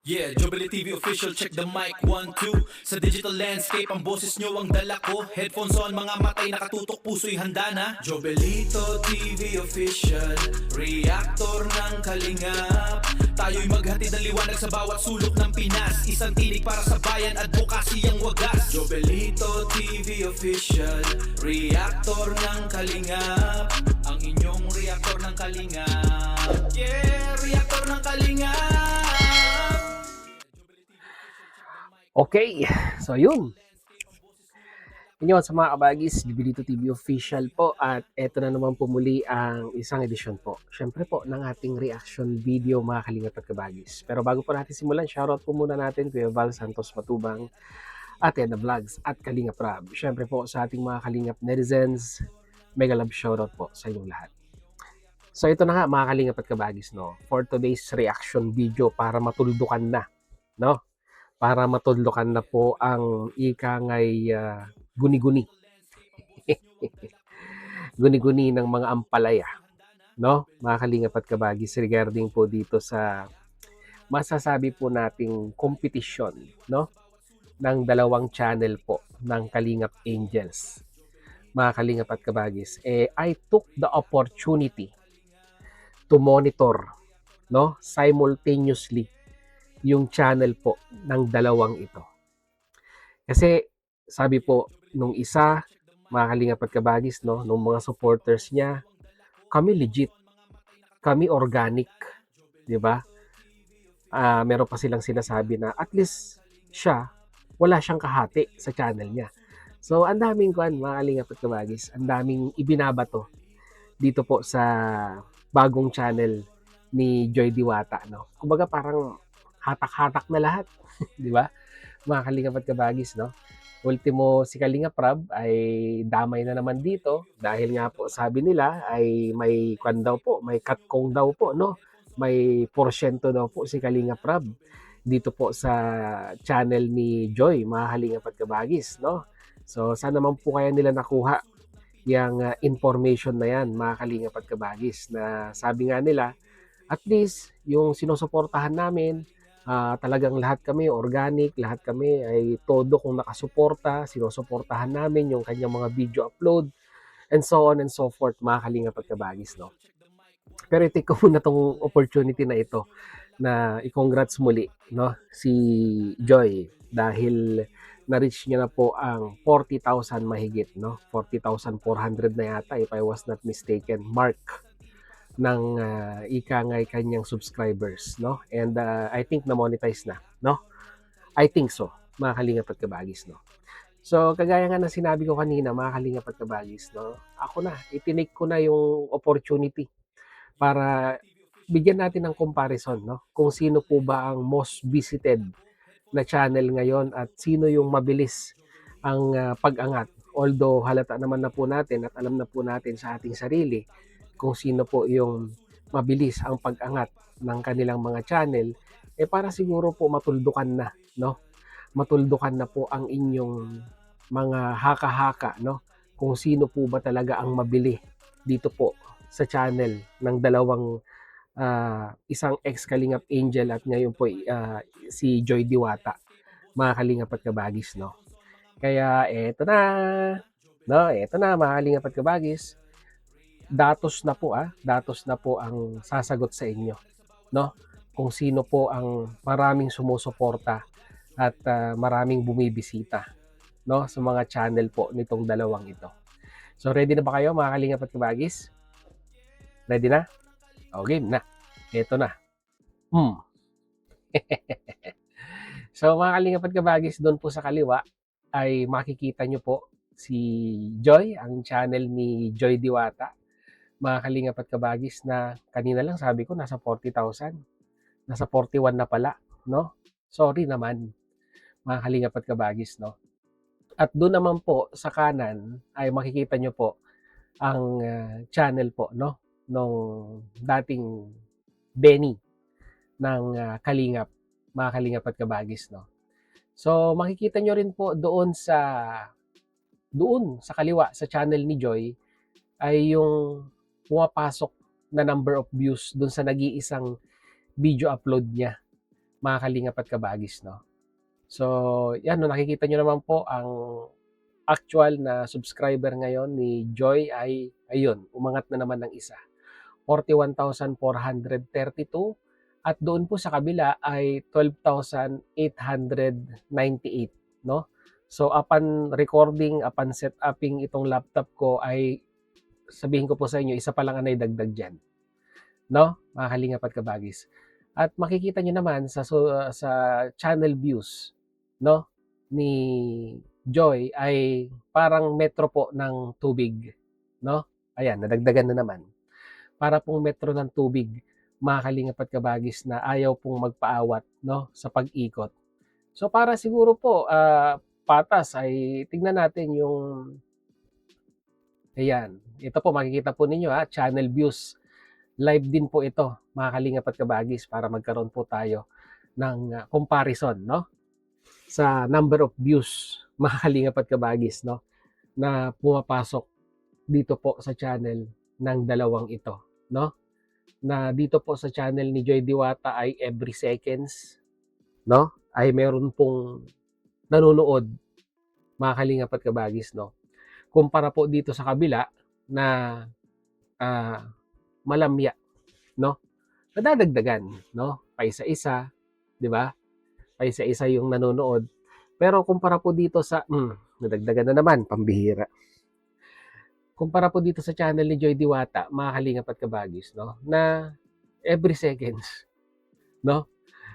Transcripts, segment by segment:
Yeah, Jubilee TV official, check the mic, 1, 2. Sa digital landscape, ang boses nyo ang dala ko. Headphones on, mga matay nakatutok, puso'y handa na. Jobelito TV official, reactor ng kalingap. Tayo'y maghatid ng liwanag sa bawat sulok ng Pinas. Isang tinig para sa bayan, advokasy ang wagas. Jobelito TV official, reactor ng kalingap. Ang inyong reactor ng kalingap. Yeah, reactor ng kalingap. Okay, so yun. Yun sa mga kabagis, Jubilito TV official po at eto na naman po muli ang isang edisyon po. Siyempre po ng ating reaction video mga kalingap at kabagis. Pero bago po natin simulan, shoutout po muna natin Kuya Val Santos Matubang, Ate na Vlogs at Kalingap Rab. Siyempre po sa ating mga kalingap netizens, mega love shoutout po sa inyong lahat. So ito na nga mga kalingap at kabagis, no? For today's reaction video para matuldukan na, no? Para matudlokan na po ang ika ngay guni-guni. Guni-guni ng mga ampalaya, no? Mga kalingap at kabagis regarding po dito sa masasabi po nating kompetisyon, no? Ng dalawang channel po ng Kalingap Angels. Mga kalingap at kabagis, I took the opportunity to monitor, no? Simultaneously yung channel po ng dalawang ito. Kasi sabi po nung isa, mga kalingap at kabagis, no, nung mga supporters niya, kami legit, kami organic, di ba? Meron pa silang sinasabi na at least siya, wala siyang kahati sa channel niya. So, ang daming mga kalingap at kabagis, ang daming ibinabato dito po sa bagong channel ni Joy Diwata, no? Kumbaga parang hatak-hatak na lahat, di ba? Mga kalingap at kabagis, no? Ultimo, si Kalingap Rab ay damay na naman dito dahil nga po sabi nila ay may kwan daw po, may katkong daw po, no? May porsyento daw po si Kalingap Rab dito po sa channel ni Joy, mga kalingap at kabagis, no? So, saan naman po kaya nila nakuha yung information na yan, mga kalingap at kabagis, na sabi nga nila, at least yung sinusuportahan namin, talagang lahat kami organic, lahat kami ay todo kung nakasuporta, sinusuportahan namin yung kanyang mga video upload, and so on and so forth, mga kalingap at kabagis, no? Pero i-take ko muna tong opportunity na ito na i-congrats muli, no, si Joy dahil na-reach niya na po ang 40,000 mahigit, no? 40,400 na yata if I was not mistaken, mark ng ika ngay kanyang subscribers, no? And I think na-monetize na, no? I think so, mga kalingap at kabagis, no? So, kagaya nga ng sinabi ko kanina, mga kalingap at kabagis, no? Ako na, itinake ko na yung opportunity para bigyan natin ng comparison, no? Kung sino po ba ang most visited na channel ngayon at sino yung mabilis ang pag-angat. Although halata naman na po natin at alam na po natin sa ating sarili kung sino po yung mabilis ang pag-angat ng kanilang mga channel, para siguro po matuldukan na, no? Matuldukan na po ang inyong mga haka-haka, no? Kung sino po ba talaga ang mabili dito po sa channel ng dalawang isang ex-Kalingap Angel at ngayon po si Joy Diwata, mga kalingap at kabagis, no? Kaya eto na, no? Eto na mga kalingap at kabagis. Datos na po ang sasagot sa inyo, no? Kung sino po ang maraming sumusuporta at maraming bumibisita, no, sa mga channel po nitong dalawang ito. So ready na ba kayo mga kalingap at kabagis? Ready na? O game na. Ito na. So mga kalingap at kabagis, doon po sa kaliwa ay makikita nyo po si Joy, ang channel ni Joy Diwata. Mga kalingap at kabagis, na kanina lang sabi ko nasa 40,000. Nasa 41 na pala, no? Sorry naman, mga kalingap at kabagis, no? At doon naman po sa kanan ay makikita nyo po ang channel po, no, nung dating Benny ng Kalingap, mga kalingap at kabagis, no? So makikita nyo rin po doon sa kaliwa sa channel ni Joy ay yung pumapasok na number of views doon sa nag-iisang video upload niya mga kalingap at kabagis, no? So, yan, no, nakikita nyo naman po ang actual na subscriber ngayon ni Joy ay, ayun, umangat na naman ng isa. 41,432 at doon po sa kabila ay 12,898, no? So, upon recording, upon setuping itong laptop ko ay sabihin ko po sa inyo, isa pa lang ang naidagdag dyan, no? Mga kalingap at kabagis. At makikita nyo naman sa channel views, no, ni Joy ay parang metro po ng tubig, no? Ayan, nadagdagan na naman. Para pong metro ng tubig, mga kalingap at kabagis na ayaw pong magpaawat, no, sa pag-ikot. So para siguro po patas ay tingnan natin yung, ayan, ito po makikita po ninyo channel views. Live din po ito, mga kalingap at kabagis, para magkaroon po tayo ng comparison, no? Sa number of views, mga kalingap at kabagis, no? Na pumapasok dito po sa channel ng dalawang ito, no? Na dito po sa channel ni Joy Diwata ay every seconds, no? Ay meron pong nanonood, mga kalingap at kabagis, no? Kumpara po dito sa kabila na malamya, no? Nadadagdagan, no? Paisa-isa, 'di ba? Paisa-isa yung nanonood. Pero kumpara po dito sa nadagdagan na naman, pambihira. Kumpara po dito sa channel ni Joy Diwata, mga kalingap at kabagis, no? Na every seconds, no?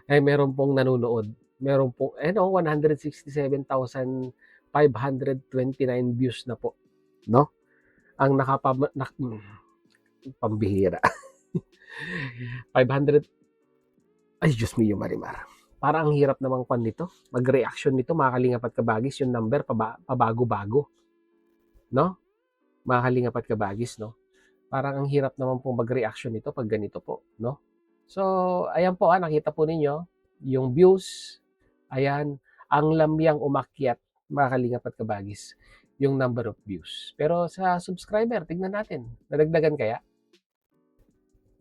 Ay meron pong nanonood. Meron pong 167,529 views na po, no? Ang pambihira. 500, ay Diyos mio Marimar. Parang ang hirap namang nito. Mag-reaction nito, mga kalingap at kabagis, yung number pabago-bago. No? Mga kalingap at kabagis, no? Parang ang hirap naman pong mag-reaction nito pag ganito po, no? So, ayan po, nakita po ninyo yung views. Ayan, ang lamyang umakyat, mga kalingap at kabagis, yung number of views. Pero sa subscriber, tignan natin, nadagdagan kaya?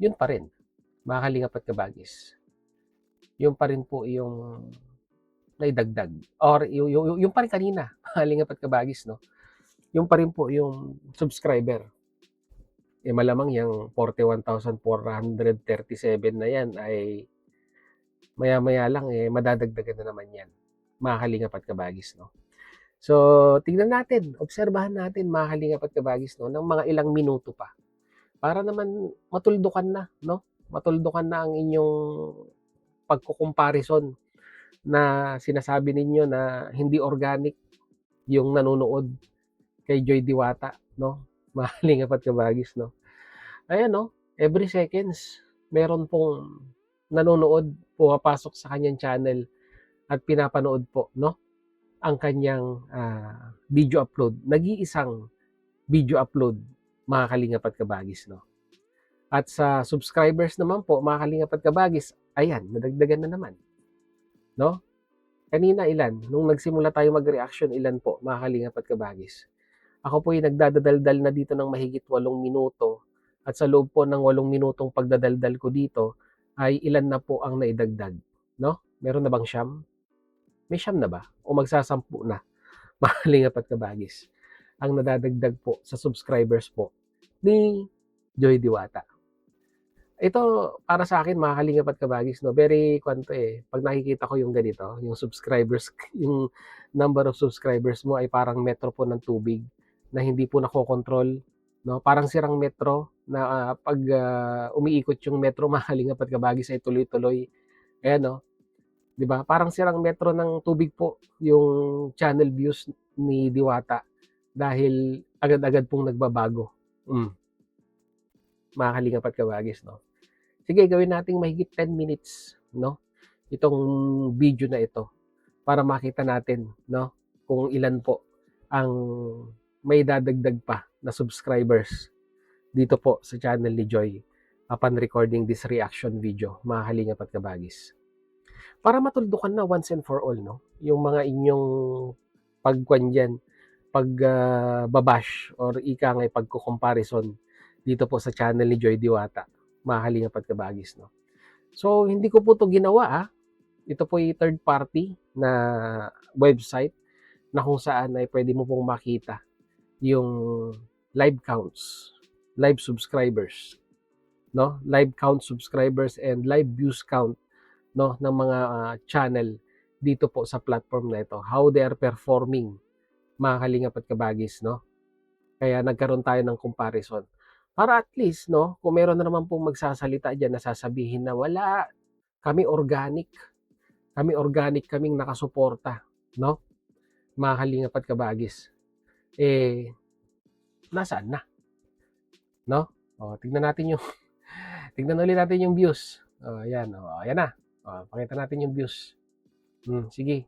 Yun pa rin, mga kalingap at kabagis. Yun pa rin po yung naidagdag. Or yung pa rin kanina, mga kalingap at kabagis, no? Yung pa rin po yung subscriber. Malamang yung 41,437 na yan ay maya-maya lang madadagdagan na naman yan, mga kalingap at kabagis, no? So, tingnan natin, obserbahan natin, mga kalingap at kabagis, no, ng mga ilang minuto pa. Para naman matuldukan na, no? Matuldukan na ang inyong pagko-comparison na sinasabi ninyo na hindi organic yung nanonood kay Joy Diwata, no? Mga kalingap at kabagis, no? Ayan, no? Every seconds, meron pong nanonood, pumapasok sa kanyang channel at pinapanood po, no? Ang kanyang video upload. Nag-iisang video upload, mga kalingap at kabagis, no? At sa subscribers naman po, mga kalingap at kabagis, ayan, nadagdagan na naman, no? Kanina ilan? Nung nagsimula tayo mag-reaction, ilan po, mga kalingap at kabagis? Ako po yung nagdadaldal na dito ng mahigit 8 minuto. At sa loob po ng 8 minutong pagdadaldal ko dito, ay ilan na po ang naidagdag, no? Meron na bang siyam? May siyam na ba? O magsasampu na, mga kalingap at kabagis, ang nadadagdag po sa subscribers po ni Joy Diwata. Ito, para sa akin, mga kalingap at kabagis, no, very pag nakikita ko yung ganito, yung subscribers, yung number of subscribers mo ay parang metro po ng tubig na hindi po nakokontrol, no? Parang sirang metro na pag umiikot yung metro, mga kalingap at kabagis, ay tuloy-tuloy. Ayan, no? 'Di ba? Parang sirang metro ng tubig po yung channel views ni Diwata dahil agad-agad pong nagbabago. Mga kalingap at kabagis, no? Sige, gawin nating mahigit 10 minutes, no? Itong video na ito para makita natin, no, kung ilan po ang may dadagdag pa na subscribers dito po sa channel ni Joy upon recording this reaction video, mga kalingap at kabagis. Para matuldukan na once and for all, no, yung mga inyong pagbabash or ika ngay pagko-comparison dito po sa channel ni Joy Diwata, mga kalingap at kabagis, no. So, hindi ko po to ginawa Ito po yung third party na website na kung saan ay pwede mo pong makita yung live counts, live subscribers, no? Live count subscribers and live views count, no, ng mga channel dito po sa platform na ito. How they are performing, mga kalingap at kabagis, no? Kaya nagkaroon tayo ng comparison. Para at least, no, kung meron na naman pong magsasalita diyan na sasabihin na wala, kami organic. Kami organic kaming nakasuporta, no? Mga kalingap at kabagis. Eh, nasaan na, no? O, tignan natin yung tignan ulit natin yung views. Oh, ayan, oh, ayan na. Oh, pakita natin yung views. Sige.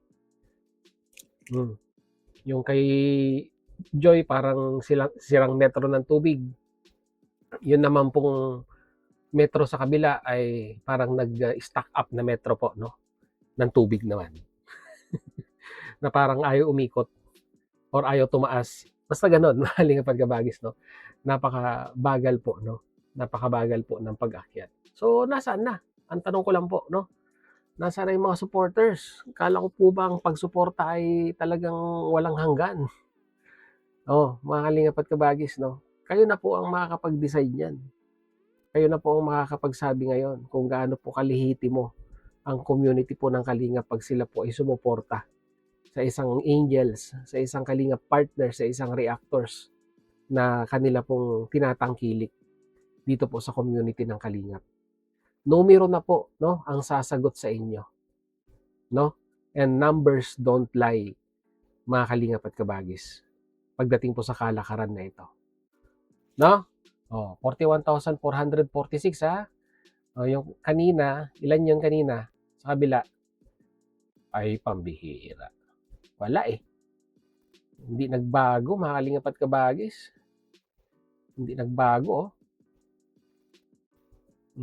Yung kay Joy parang sirang metro ng tubig. Yun naman pong metro sa kabila ay parang nag-stack up na metro po, no? Ng tubig naman. Na parang ayaw umikot or ayaw tumaas. Basta ganun, mahaling ang pagkabagis, no? Napakabagal po, no? Napakabagal po ng pag-akyat. So, nasaan na? Ang tanong ko lang po, no? Nasaan na yung mga supporters? Kala ko po ba ang pagsuporta ay talagang walang hanggan? Oh, mga kalingap at kabagis, no? Kayo na po ang makakapag-decide niyan. Kayo na po ang makakapagsabi ngayon kung gaano po kalihitimo ang community po ng Kalingap pag sila po ay sumuporta sa isang angels, sa isang Kalingap partner, sa isang reactors na kanila pong tinatangkilik dito po sa community ng Kalingap. Numero na po, no, ang sasagot sa inyo, no? And numbers don't lie, mga Kalingap at kabagis, pagdating po sa kalakaran na ito, no? Oh, 41,446 ha. Oh, yung kanina, ilan yung kanina sa kabila? Ay pambihira. Wala eh. Hindi nagbago, mga Kalingap at kabagis. Hindi nagbago,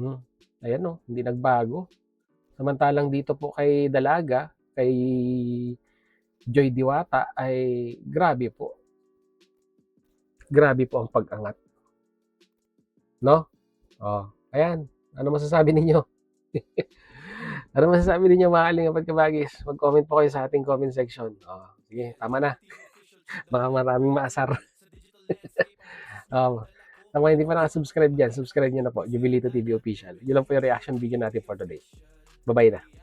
oh. Ayan, oh, hindi nagbago. Samantalang dito po kay Dalaga, kay Joy Diwata ay grabe po. Grabe po ang pag-angat. No? Oh, ayan. Ano masasabi ninyo? Ano masasabi ninyo, mga Kalingap at kabagis? Mag-comment po kayo sa ating comment section. Oh, sige, tama na. Baka maraming maasar. Sa mga hindi pa nakasubscribe dyan, subscribe nyo na po. Jubilito TV Official. Yun lang po yung reaction video natin for today. Bye-bye na.